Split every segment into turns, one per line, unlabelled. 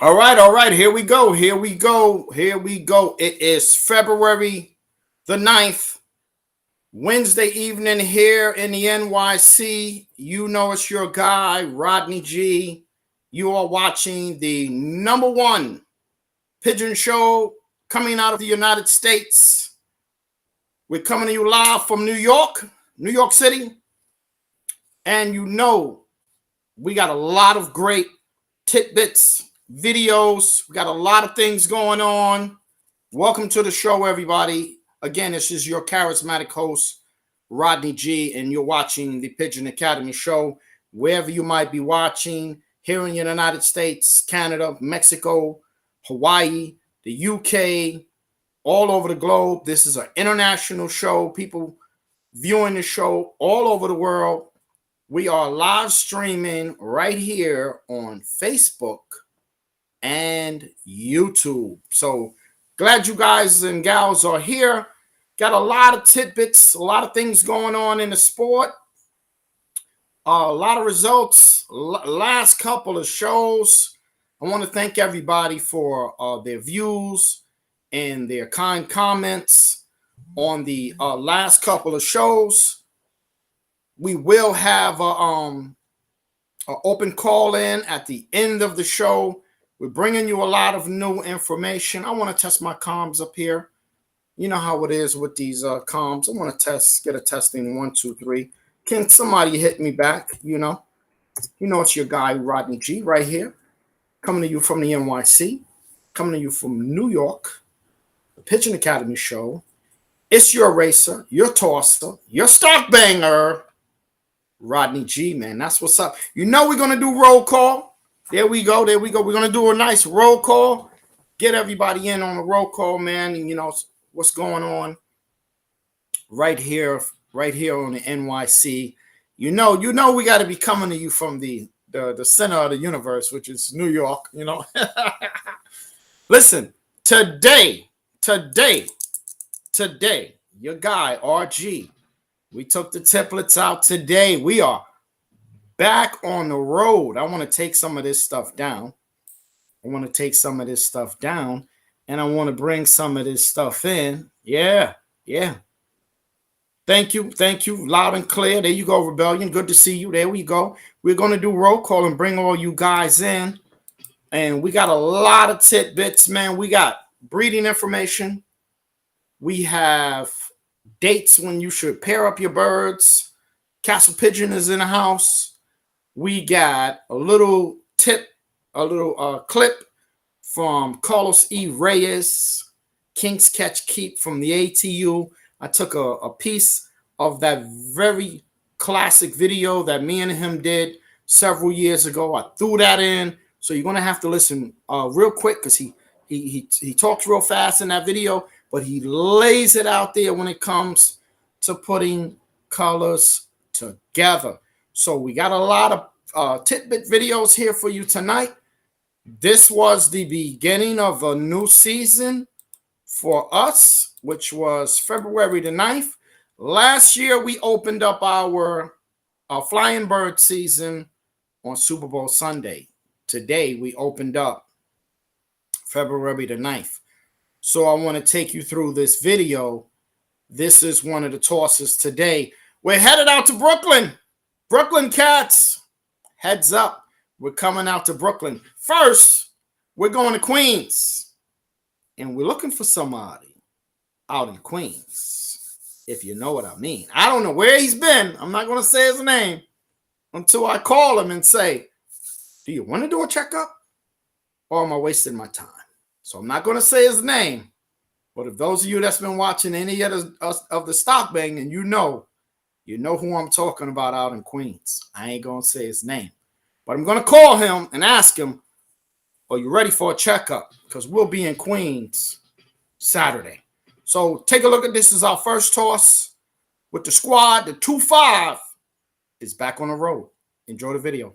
All right. Here we go. Here we go. Here we go. It is February the 9th, Wednesday evening here in the NYC. You know it's your guy, Rodney G. You are watching the number one pigeon show coming out of the United States. We're coming to you live from New York City. And you know we got a lot of great tidbits, videos. We got a lot of things going on. Welcome to the show, everybody. Again, this is your charismatic host, Rodney G, and you're watching the Pigeon Academy show, wherever you might be watching, here in the United States, Canada, Mexico, Hawaii, the UK, all over the globe. This is an international show. People viewing the show all over the world. We are live streaming right here on Facebook and YouTube. So glad you guys and gals are here. Got a lot of tidbits, a lot of things going on in the sport. A lot of results, last couple of shows. I want to thank everybody for their views and their kind comments on the last couple of shows. We will have an open call in at the end of the show. We're bringing you a lot of new information. I want to test my comms up here. You know how it is with these comms. I want to get a testing 1, 2, 3. Can somebody hit me back? You know it's your guy Rodney G right here, coming to you from the NYC, coming to you from New York, the Pigeon Academy show. It's your racer, your tosser, your stock banger, Rodney G, man. That's what's up. You know we're going to do roll call. There we go. We're going to do a nice roll call. Get everybody in on the roll call, man. And you know what's going on right here on the NYC. You know we got to be coming to you from the center of the universe, which is New York, you know. Listen, today, your guy, RG, we took the templates out today. We are back on the road. I want to take some of this stuff down. And I want to bring some of this stuff in. Yeah. Thank you. Loud and clear. There you go, Rebellion. Good to see you. There we go. We're going to do roll call and bring all you guys in. And we got a lot of tidbits, man. We got breeding information. We have dates when you should pair up your birds. Castle Pigeon is in the house. We got a little clip from Carlos E. Reyes, King's Catch Keep from the ATU. I took a piece of that very classic video that me and him did several years ago. I threw that in. So you're going to have to listen real quick because he talks real fast in that video, but he lays it out there when it comes to putting colors together. So we got a lot of tidbit videos here for you tonight. This was the beginning of a new season for us, which was February the 9th. Last year, we opened up our Flying Bird season on Super Bowl Sunday. Today, we opened up February the 9th. So I want to take you through this video. This is one of the tosses today. We're headed out to Brooklyn. Brooklyn Cats, heads up. We're coming out to Brooklyn. First, we're going to Queens. And we're looking for somebody out in Queens, if you know what I mean. I don't know where he's been. I'm not going to say his name until I call him and say, do you want to do a checkup? Or am I wasting my time? So I'm not going to say his name. But if those of you that's been watching any of the stock banging, you know who I'm talking about out in Queens. I ain't going to say his name. But I'm going to call him and ask him, are you ready for a checkup? Because we'll be in Queens Saturday. So take a look at this. This is our first toss with the squad. The 2-5 is back on the road. Enjoy the video.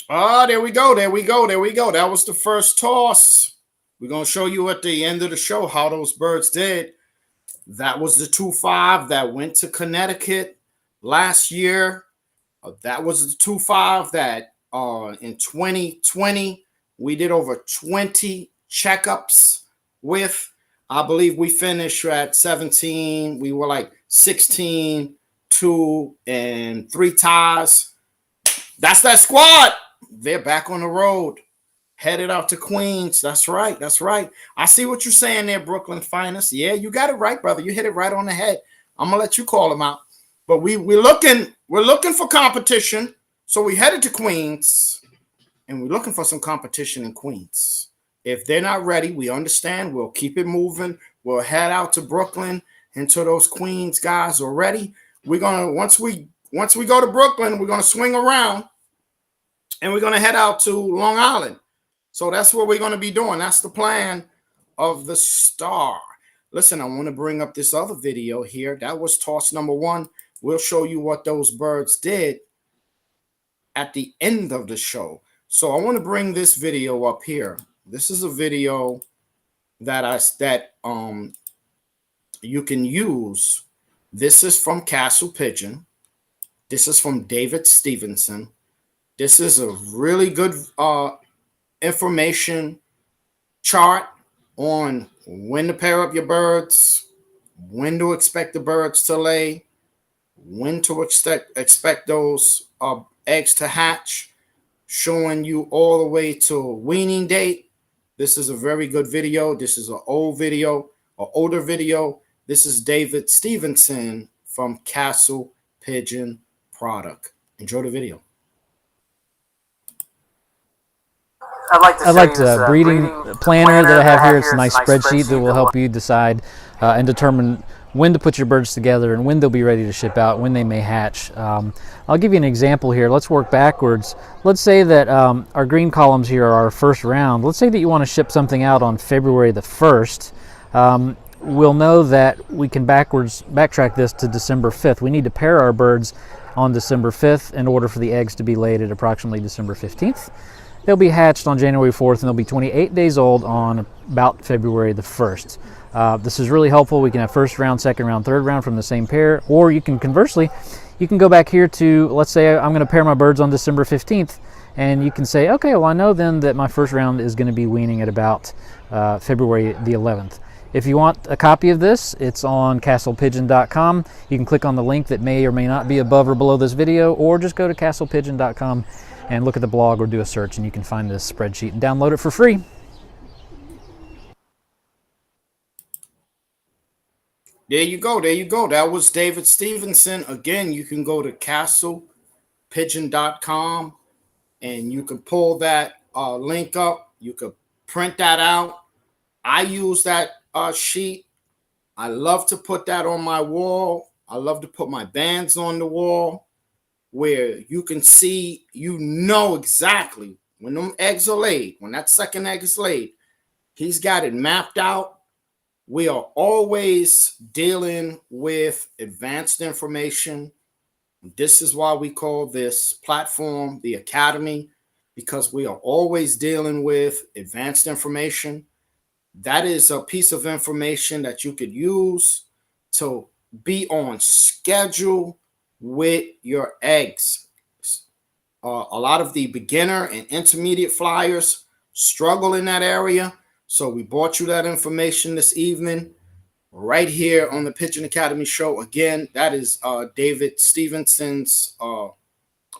Oh, there we go. There we go. There we go. That was the first toss. We're going to show you at the end of the show how those birds did. That was the 2-5 that went to Connecticut last year. That was the 2-5 that in 2020 we did over 20 checkups with. I believe we finished at 17. We were like 16, 2, and 3 ties. That's that squad. They're back on the road, headed out to Queens. That's right. That's right. I see what you're saying there, Brooklyn Finest. Yeah, you got it right, brother. You hit it right on the head. I'm gonna let you call them out. But we're looking for competition. So we headed to Queens, and we're looking for some competition in Queens. If they're not ready, we understand. We'll keep it moving. We'll head out to Brooklyn until those Queens guys are ready. We're gonna once we go to Brooklyn, we're gonna swing around, and we're gonna head out to Long Island. So that's what we're gonna be doing. That's the plan of the Star. Listen, I want to bring up this other video here. That was toss number 1. We'll show you what those birds did at the end of the show. So I want to bring this video up here. This is a video that you can use. This is from Castle Pigeon. This is from David Stevenson. This is a really good information chart on when to pair up your birds, when to expect the birds to lay, when to expect those eggs to hatch, showing you all the way to weaning date. This is a very good video. This is an old video, an older video. This is David Stevenson from Castle Pigeon Product. Enjoy the video.
I'd like the breeding planner that I have here. It's a nice spreadsheet that will help you decide and determine when to put your birds together and when they'll be ready to ship out, when they may hatch. I'll give you an example here. Let's work backwards. Let's say that our green columns here are our first round. Let's say that you want to ship something out on February the 1st. We'll know that we can backtrack this to December 5th. We need to pair our birds on December 5th in order for the eggs to be laid at approximately December 15th. They'll be hatched on January 4th, and they'll be 28 days old on about February the 1st. This is really helpful. We can have first round, second round, third round from the same pair, or you can conversely, you can go back here to, let's say I'm going to pair my birds on December 15th, and you can say, okay, well, I know then that my first round is going to be weaning at about February the 11th. If you want a copy of this, it's on castlepigeon.com. You can click on the link that may or may not be above or below this video, or just go to castlepigeon.com and look at the blog or do a search, and you can find this spreadsheet and download it for free.
There you go. There you go. That was David Stevenson. Again, you can go to castlepigeon.com and you can pull that link up. You could print that out. I use that sheet. I love to put that on my wall. I love to put my bands on the wall where you can see, you know exactly when them eggs are laid, when that second egg is laid, he's got it mapped out. We are always dealing with advanced information. This is why we call this platform the Academy, because we are always dealing with advanced information. That is a piece of information that you could use to be on schedule with your eggs. A lot of the beginner and intermediate flyers struggle in that area. So we brought you that information this evening right here on the Pigeon Academy show. Again, that is David Stevenson's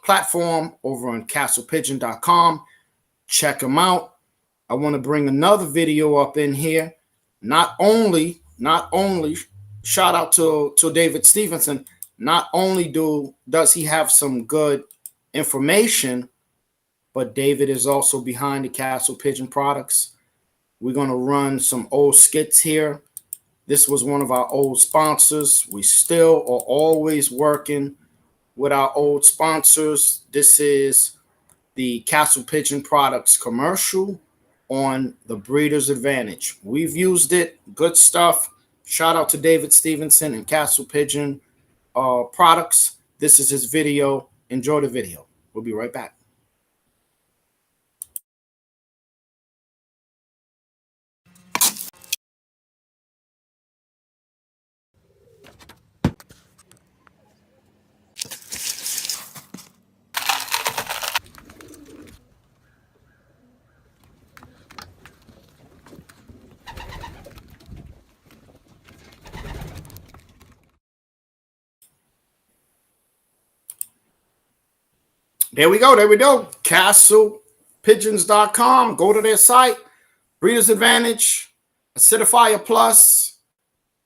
platform over on castlepigeon.com. Check him out. I want to bring another video up in here. Not only shout out to David Stevenson. Not only does he have some good information, but David is also behind the Castle Pigeon products. We're going to run some old skits here. This was one of our old sponsors. We still are always working with our old sponsors. This is the Castle Pigeon products commercial on the Breeder's Advantage. We've used it. Good stuff. Shout out to David Stevenson and Castle Pigeon products. This is his video. Enjoy the video. We'll be right back. There we go. There we go. CastlePigeons.com. Go to their site. Breeders Advantage, Acidifier Plus,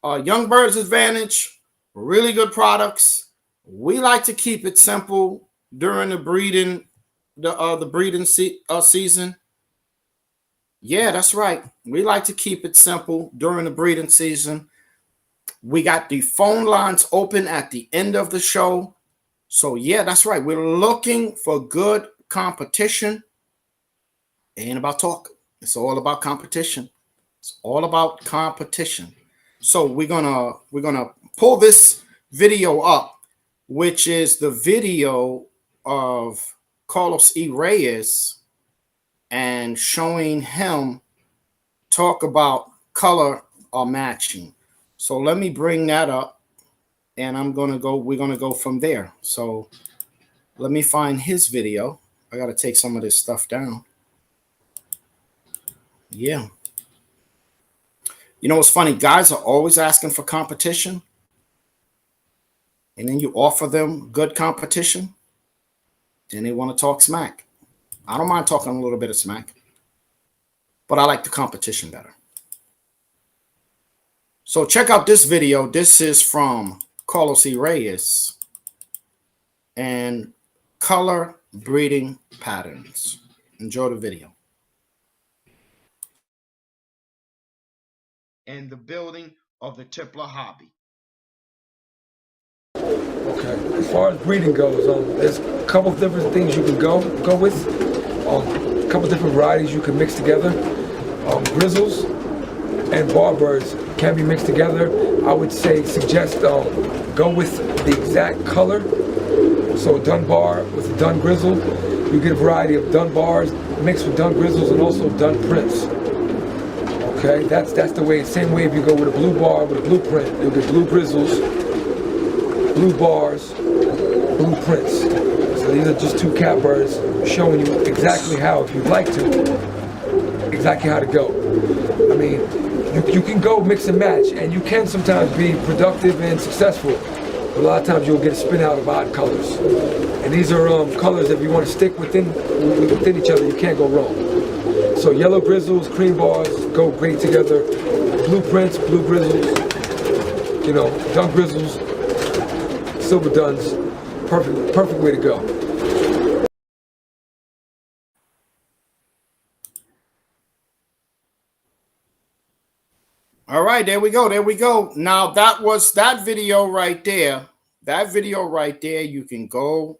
Young Birds Advantage. Really good products. We like to keep it simple during the breeding, season. Yeah, that's right. We like to keep it simple during the breeding season. We got the phone lines open at the end of the show. So yeah, that's right. We're looking for good competition. It ain't about talk. It's all about competition. It's all about competition. So we're gonna pull this video up, which is the video of Carlos E. Reyes and showing him talk about color or matching. So let me bring that up, and we're gonna go from there. So let me find his video. I gotta take some of this stuff down. Yeah. You know what's funny? Guys are always asking for competition, and then you offer them good competition, then they want to talk smack. I don't mind talking a little bit of smack, but I like the competition better. So check out this video. This is from Carlos E. Reyes and color breeding patterns. Enjoy the video. And the building of the Tippler hobby.
Okay, as far as breeding goes, there's a couple of different things you can go with. A couple different varieties you can mix together. Grizzles and barbirds can be mixed together. I would suggest go with the exact color. So Dunbar with a Dun Grizzle, you get a variety of Dunbars mixed with Dun Grizzles and also Dun Prints. Okay, that's the way. Same way if you go with a blue bar with a blue print, you'll get blue Grizzles, blue bars, blue prints. So these are just two catbirds showing you exactly how, if you'd like to, exactly how to go. I mean, you can go mix and match, and you can sometimes be productive and successful. But a lot of times you'll get a spin out of odd colors. And these are colors, if you want to stick within each other, you can't go wrong. So yellow Grizzles, cream bars go great together. Blue prints, blue Grizzles, Dun Grizzles, silver Duns, perfect way to go.
All right, there we go. There we go. Now that was that video right there. That video right there, you can go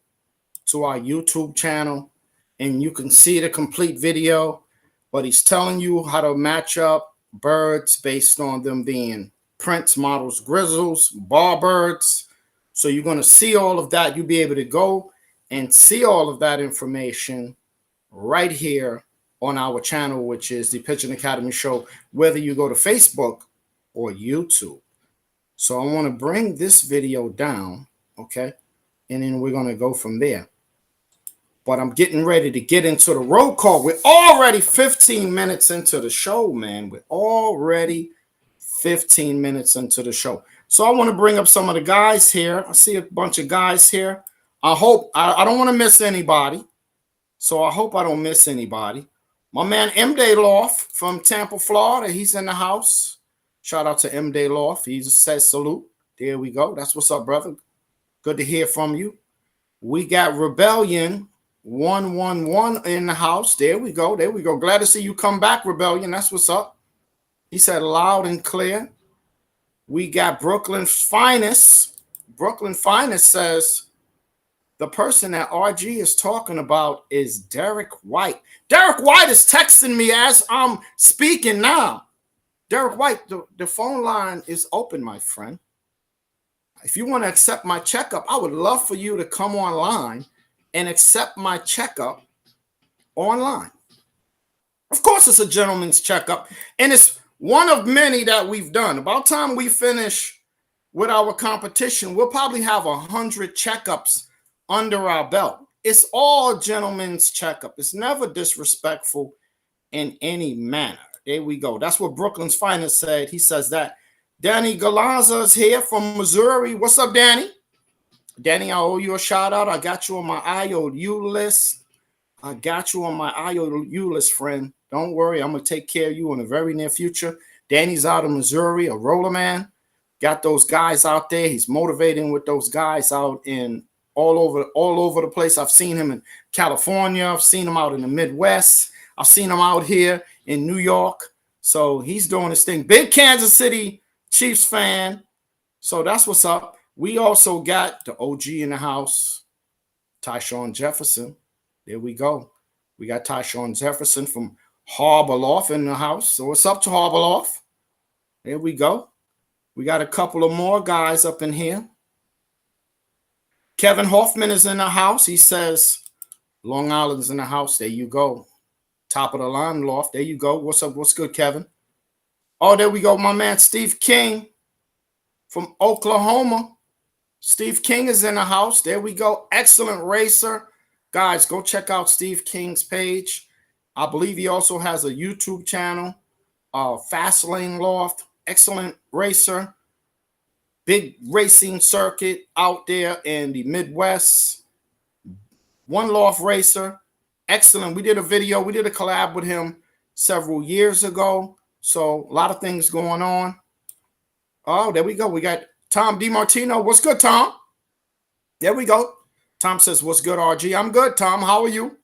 to our YouTube channel and you can see the complete video. But he's telling you how to match up birds based on them being prints, models, grizzles, bar birds. So you're going to see all of that. You'll be able to go and see all of that information right here on our channel, which is the Pigeon Academy Show, whether you go to Facebook or YouTube. So I want to bring this video down, okay? And then we're going to go from there. But I'm getting ready to get into the roll call. We're already 15 minutes into the show, man. We're already 15 minutes into the show. So I want to bring up some of the guys here. I see a bunch of guys here. I hope I don't want to miss anybody. So I hope I don't miss anybody. My man M. Day Loft from Tampa, Florida. He's in the house. Shout out to M. Day Loft. He says salute. There we go. That's what's up, brother. Good to hear from you. We got Rebellion 111 in the house. There we go. There we go. Glad to see you come back, Rebellion. That's what's up. He said loud and clear. We got Brooklyn's Finest. Brooklyn Finest says the person that RG is talking about is Derrick White. Derrick White is texting me as I'm speaking now. Derrick White, the phone line is open, my friend. If you want to accept my checkup, I would love for you to come online and accept my checkup online. Of course, it's a gentleman's checkup, and it's one of many that we've done. About time we finish with our competition, we'll probably have 100 checkups under our belt. It's all gentleman's checkup. It's never disrespectful in any manner. There we go. That's what Brooklyn's Finest said. He says that. Danny Galanza is here from Missouri. What's up, Danny? Danny, I owe you a shout out. I got you on my IOU list. I got you on my IOU list, friend. Don't worry. I'm going to take care of you in the very near future. Danny's out of Missouri, a roller man. Got those guys out there. He's motivating with those guys out in all over the place. I've seen him in California. I've seen him out in the Midwest. I've seen him out here in New York. So he's doing his thing. Big Kansas City Chiefs fan. So that's what's up. We also got the OG in the house, Tyshawn Jefferson. There we go. We got Tyshawn Jefferson from Harbor Loft in the house. So what's up to Harbor Loft? There we go. We got a couple of more guys up in here. Kevin Hoffman is in the house. He says, Long Island's in the house. There you go. Top of the line, Loft. There you go. What's up? What's good, Kevin? Oh, there we go. My man, Steve King from Oklahoma. Steve King is in the house. There we go. Excellent racer. Guys, go check out Steve King's page. I believe he also has a YouTube channel, Fast Lane Loft. Excellent racer. Big racing circuit out there in the Midwest. One Loft racer. Excellent. We did a video. We did a collab with him several years ago. So a lot of things going on. Oh, there we go. We got Tom DiMartino. What's good, Tom? There we go. Tom says, what's good, RG? I'm good, Tom. How are you?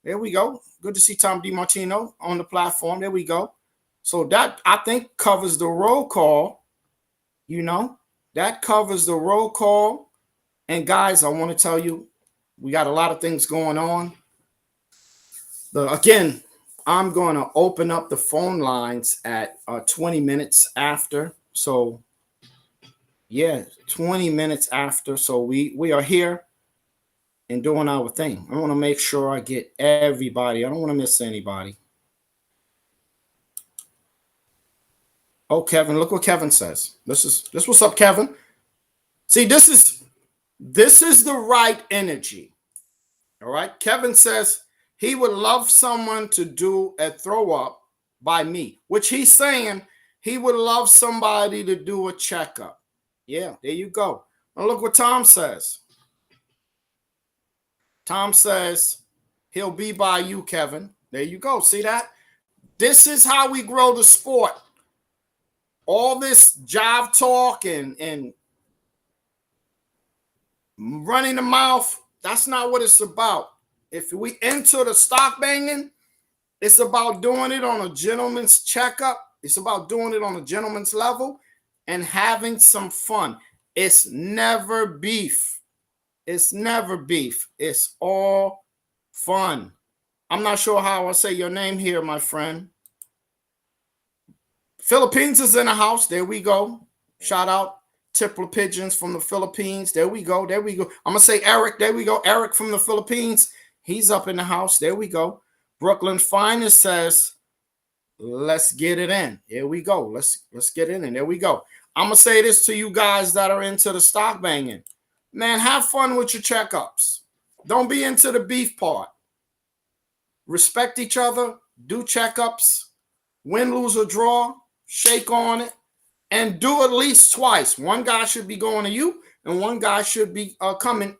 There we go. Good to see Tom DiMartino on the platform. There we go. So that, I think, covers the roll call. You know, that covers the roll call. And, guys, I want to tell you, we got a lot of things going on. Again, I'm going to open up the phone lines at 20 minutes after. So, yeah, 20 minutes after. So we are here and doing our thing. I want to make sure I get everybody. I don't want to miss anybody. Oh, Kevin, look what Kevin says. This what's up, Kevin. See, this is the right energy. All right. Kevin says he would love someone to do a throw up by me, which he's saying he would love somebody to do a checkup. Yeah, there you go. Now look what Tom says. Tom says he'll be by you, Kevin. There you go. See that? This is how we grow the sport. All this jive talk and running the mouth, that's not what it's about. If we enter the stock banging, it's about doing it on a gentleman's checkup. It's about doing it on a gentleman's level and having some fun. It's never beef. It's never beef. It's all fun. I'm not sure how I say your name here, my friend. Philippines is in the house. There we go. Shout out Tipler Pigeons from the Philippines. There we go. There we go. I'm going to say Eric. There we go. Eric from the Philippines. He's up in the house. There we go. Brooklyn Finest says, let's get it in. Here we go. Let's get it in. There we go. I'm going to say this to you guys that are into the stock banging. Man, have fun with your checkups. Don't be into the beef part. Respect each other. Do checkups. Win, lose, or draw. Shake on it. And do at least twice. One guy should be going to you, and one guy should be coming.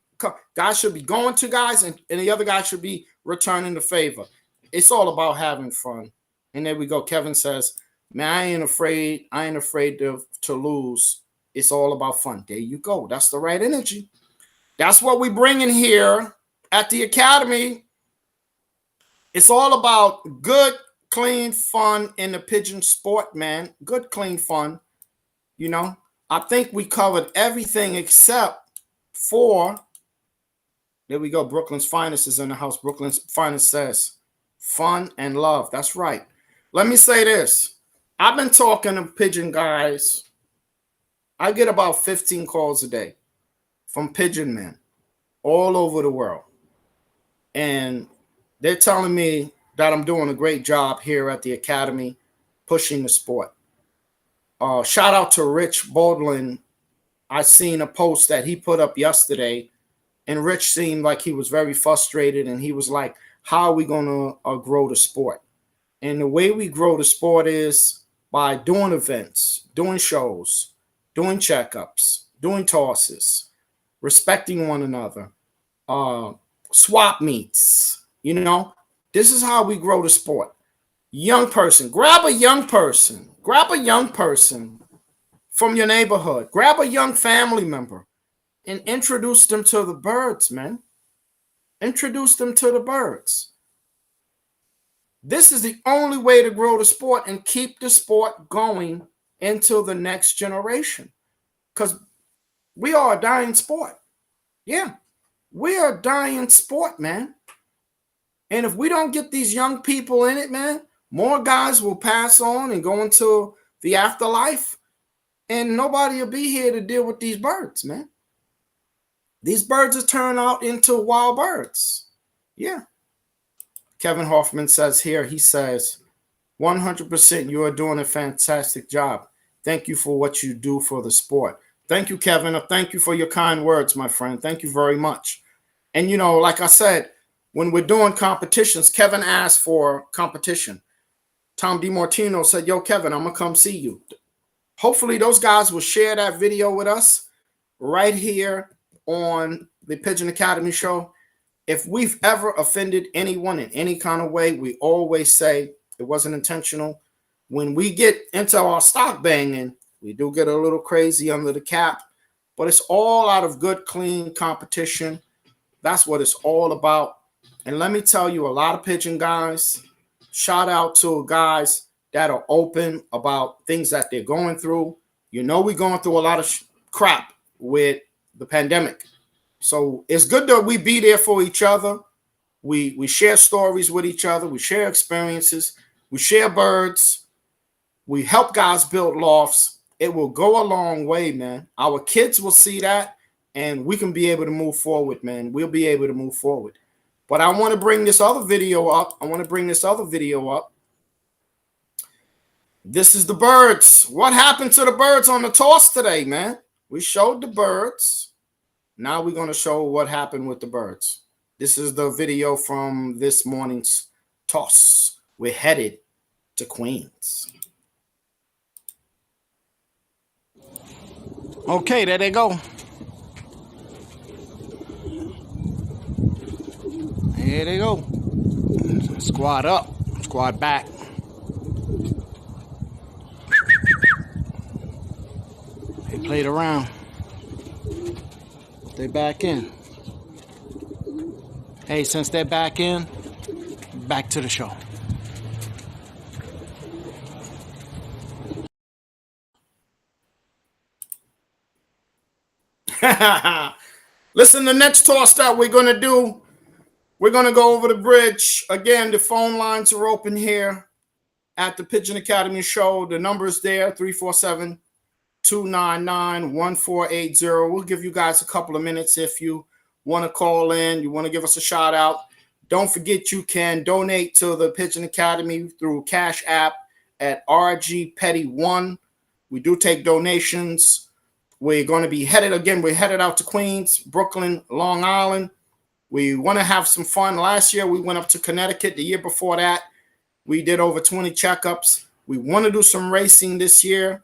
Guys should be going to guys, and the other guy should be returning the favor. It's all about having fun. And there we go. Kevin says, man, I ain't afraid to lose. It's all about fun. There you go. That's the right energy. That's what we bring in here at the Academy. It's all about good, clean fun in the pigeon sport, man. Good, clean fun. You know, I think we covered everything except for, there we go. Brooklyn's Finest is in the house. Brooklyn's Finest says, fun and love. That's right. Let me say this. I've been talking to pigeon guys. I get about 15 calls a day from pigeon men all over the world. And they're telling me that I'm doing a great job here at the Academy, pushing the sport. Shout out to Rich Baldwin. I seen a post that he put up yesterday, and Rich seemed like he was very frustrated, and he was like, how are we going to grow the sport? And the way we grow the sport is by doing events, doing shows, doing checkups, doing tosses, respecting one another, swap meets. You know, this is how we grow the sport. Young person, grab a young person from your neighborhood, grab a young family member and introduce them to the birds, man. Introduce them to the birds. This is the only way to grow the sport and keep the sport going into the next generation. Because we are a dying sport. Yeah, we are a dying sport, man. And if we don't get these young people in it, man, more guys will pass on and go into the afterlife. And nobody will be here to deal with these birds, man. These birds will turn out into wild birds. Yeah. Kevin Hoffman says here, he says, 100% you are doing a fantastic job. Thank you for what you do for the sport. Thank you, Kevin. Thank you for your kind words, my friend. Thank you very much. And, you know, like I said, when we're doing competitions, Kevin asked for competition. Tom DiMartino said, yo, Kevin, I'm going to come see you. Hopefully those guys will share that video with us right here on the Pigeon Academy show. If we've ever offended anyone in any kind of way, we always say it wasn't intentional. When we get into our stock banging, we do get a little crazy under the cap, but it's all out of good, clean competition. That's what it's all about. And let me tell you, a lot of pigeon guys, shout out to guys that are open about things that they're going through. You know, we're going through a lot of crap with the pandemic. So it's good that we be there for each other. We share stories with each other. We share experiences. We share birds. We help guys build lofts. It will go a long way, man. Our kids will see that, and we can be able to move forward, man. We'll be able to move forward. But I want to bring this other video up. This is the birds. What happened to the birds on the toss today, man? We showed the birds. Now we're going to show what happened with the birds. This is the video from this morning's toss. We're headed to Queens. Okay, there they go. There they go. Squad up, squad back. They played around. They back in. Hey, since they're back in, back to the show. Listen, the next toss that we're going to do, we're going to go over the bridge. Again, the phone lines are open here at the Pigeon Academy show. The number is there, 347-299-1480. We'll give you guys a couple of minutes if you want to call in, you want to give us a shout out. Don't forget you can donate to the Pigeon Academy through Cash App at RGPetty1. We do take donations. We're going to be headed out to Queens, Brooklyn, Long Island. We want to have some fun. Last year, we went up to Connecticut. The year before that, we did over 20 checkups. We want to do some racing this year.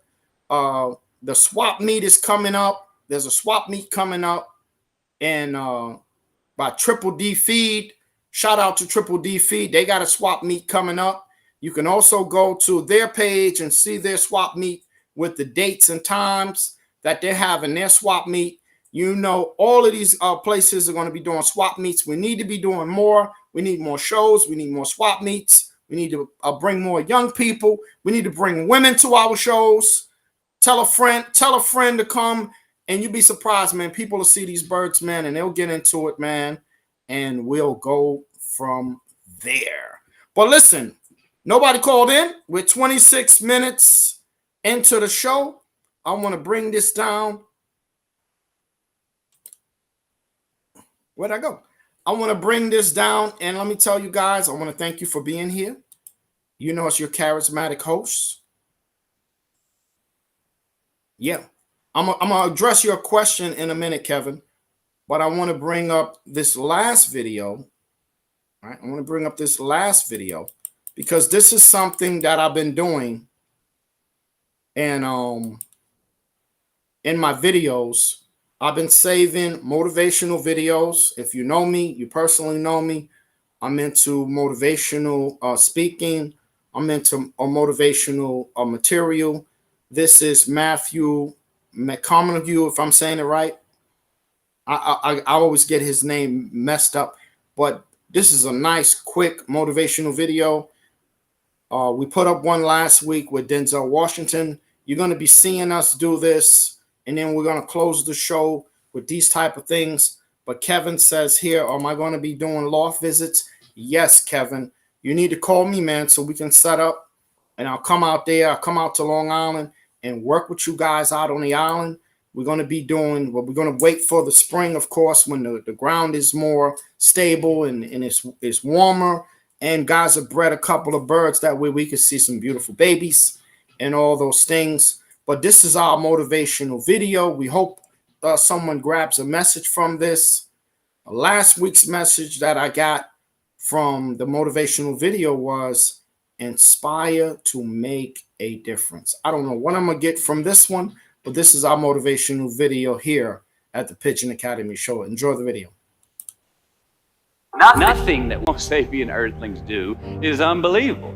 The swap meet is coming up. There's a swap meet coming up and by Triple D Feed. Shout out to Triple D Feed. They got a swap meet coming up. You can also go to their page and see their swap meet with the dates and times that they're having their swap meet. You know, all of these places are going to be doing swap meets. We need to be doing more. We need more shows. We need more swap meets. We need to bring more young people. We need to bring women to our shows. Tell a friend to come, and you'd be surprised, man. People will see these birds, man, and they'll get into it, man, and we'll go from there. But listen, nobody called in. We're 26 minutes into the show. I want to bring this down. Where'd I go? I want to bring this down, and let me tell you guys, I want to thank you for being here. You know, it's your charismatic host. Yeah, I'm going to address your question in a minute, Kevin, but I want to bring up this last video. All right, I want to bring up this last video because this is something that I've been doing and in my videos. I've been saving motivational videos. If you know me, you personally know me. I'm into motivational speaking. I'm into motivational material. This is Matthew McConaughey, if I'm saying it right. I always get his name messed up, but this is a nice, quick motivational video. We put up one last week with Denzel Washington. You're going to be seeing us do this, and then we're going to close the show with these type of things. But Kevin says here, am I going to be doing loft visits? Yes, Kevin. You need to call me, man, so we can set up, and I'll come out there. I'll come out to Long Island and work with you guys out on the island. We're going to be doing, well, we're going to wait for the spring, of course, when the ground is more stable and it's warmer. And guys have bred a couple of birds. That way we can see some beautiful babies and all those things. But this is our motivational video. We hope someone grabs a message from this. Last week's message that I got from the motivational video was inspire to make a difference. I don't know what I'm going to get from this one, but this is our motivational video here at the Pigeon Academy show. Enjoy the video.
Nothing that most sapient earthlings do is unbelievable.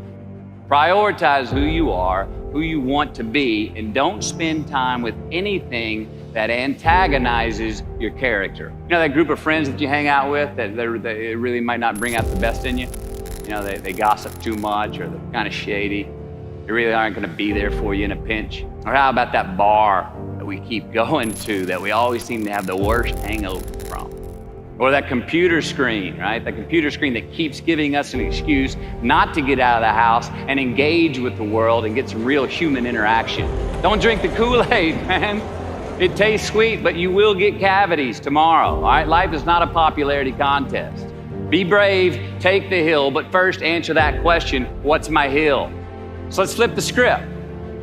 Prioritize who you are, who you want to be, and don't spend time with anything that antagonizes your character. You know that group of friends that you hang out with that they really might not bring out the best in you? You know, they gossip too much, or they're kind of shady. They really aren't going to be there for you in a pinch. Or how about that bar that we keep going to that we always seem to have the worst hangover from? Or that computer screen, right? That computer screen that keeps giving us an excuse not to get out of the house and engage with the world and get some real human interaction. Don't drink the Kool-Aid, man. It tastes sweet, but you will get cavities tomorrow, all right? Life is not a popularity contest. Be brave, take the hill, but first answer that question, what's my hill? So let's flip the script.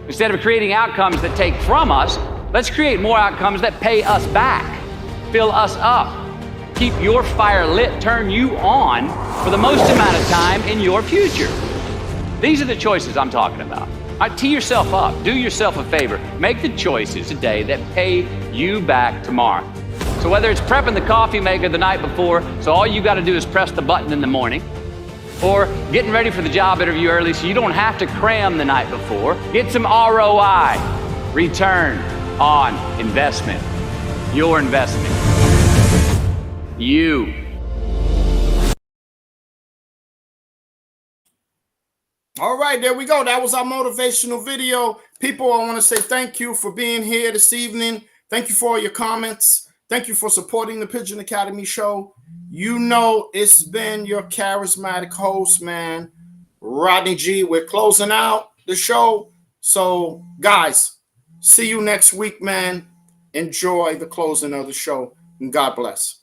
Instead of creating outcomes that take from us, let's create more outcomes that pay us back, fill us up, keep your fire lit, turn you on for the most amount of time in your future. These are the choices I'm talking about. All right, tee yourself up, do yourself a favor. Make the choices today that pay you back tomorrow. So whether it's prepping the coffee maker the night before, so all you got to do is press the button in the morning, or getting ready for the job interview early so you don't have to cram the night before, get some ROI, return on investment. Your investment. You.
All right, there we go. That was our motivational video. People, I want to say thank you for being here this evening. Thank you for all your comments. Thank you for supporting the Pigeon Academy show. You know it's been your charismatic host, man, Rodney G. We're closing out the show. So, guys, see you next week, man. Enjoy the closing of the show, and God bless.